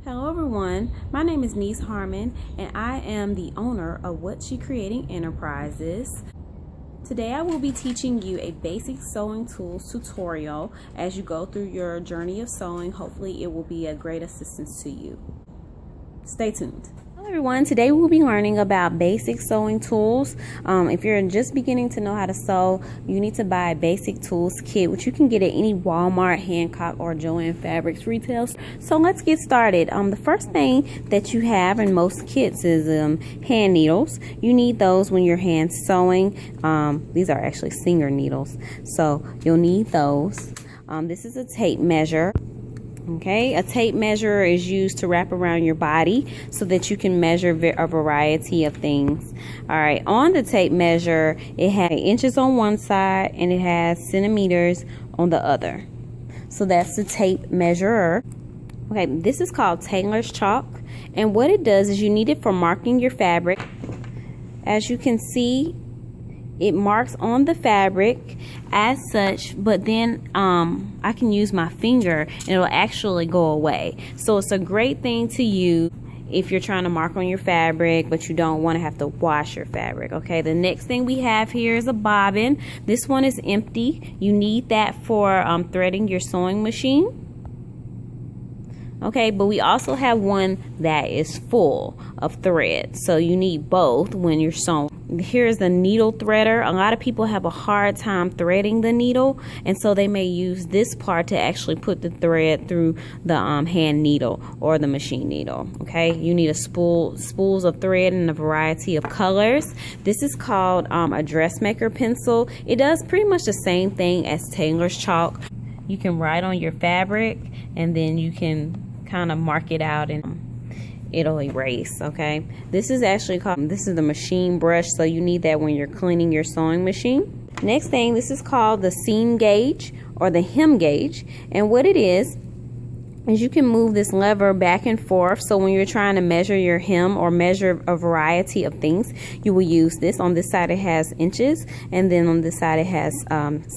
Hello everyone, my name is Niece Harmon and I am the owner of Whatsshecreating Enterprises. Today I will be teaching you a basic sewing tools tutorial. As you go through your journey of sewing, hopefully it will be a great assistance to you. Stay tuned. Hello everyone, today we'll be learning about basic sewing tools. If you're just beginning to know how to sew, you need to buy a basic tools kit, which you can get at any Walmart, Hancock, or Joann Fabrics retailers. So let's get started. The first thing that you have in most kits is hand needles. You need those when you're hand sewing. These are actually Singer needles, so you'll need those. This is a tape measure. Okay, a tape measure is used to wrap around your body so that you can measure a variety of things. All right, on the tape measure, it has inches on one side and it has centimeters on the other. So that's the tape measurer. Okay, this is called Tailors Chalk, and what it does is you need it for marking your fabric. As you can see, it marks on the fabric as such, but then I can use my finger and it'll actually go away. So it's a great thing to use if you're trying to mark on your fabric but you don't want to have to wash your fabric. Okay, the next thing we have here is a bobbin. This one is empty. You need that for threading your sewing machine. Okay, but we also have one that is full of thread, so you need both when you're sewing. Here's the needle threader. A lot of people have a hard time threading the needle, and so they may use this part to actually put the thread through the hand needle or the machine needle. Okay, you need spools of thread in a variety of colors. This is called a dressmaker pencil. It does pretty much the same thing as Tailors Chalk. You can write on your fabric and then you can kind of mark it out and it'll erase. Okay, this is the machine brush, so you need that when you're cleaning your sewing machine. Next thing, this is called the seam gauge or the hem gauge, and what it is you can move this lever back and forth. So when you're trying to measure your hem or measure a variety of things, you will use this. On this side it has inches, and then on this side it has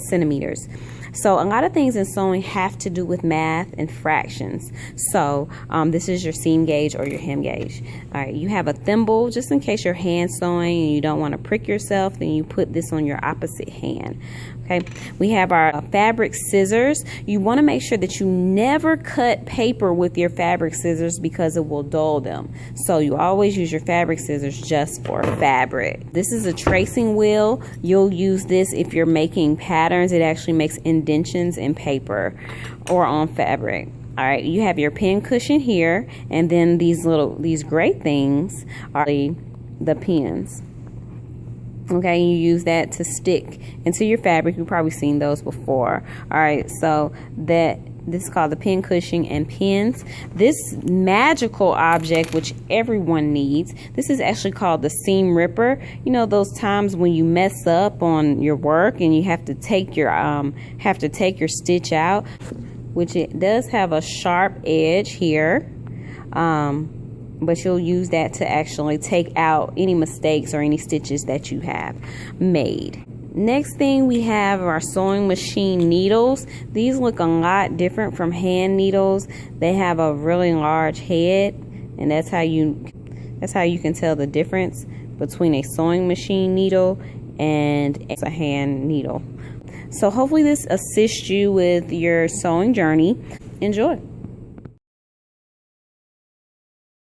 centimeters. So a lot of things in sewing have to do with math and fractions. So this is your seam gauge or your hem gauge. All right, you have a thimble just in case you're hand sewing and you don't want to prick yourself, then you put this on your opposite hand. Okay, we have our fabric scissors. You want to make sure that you never cut paper with your fabric scissors because it will dull them. So you always use your fabric scissors just for fabric. This is a tracing wheel. You'll use this if you're making patterns. It actually makes indentions in paper or on fabric. All right, you have your pin cushion here, and then these great things are the pins. Okay, you use that to stick into your fabric. You've probably seen those before. All right, so this is called the pin cushion and pins. This magical object, which everyone needs, this is actually called the seam ripper. You know those times when you mess up on your work and you have to take your stitch out, which it does have a sharp edge here. But you'll use that to actually take out any mistakes or any stitches that you have made. Next thing we have are sewing machine needles. These look a lot different from hand needles. They have a really large head, and that's how you can tell the difference between a sewing machine needle and a hand needle. So hopefully this assists you with your sewing journey. Enjoy.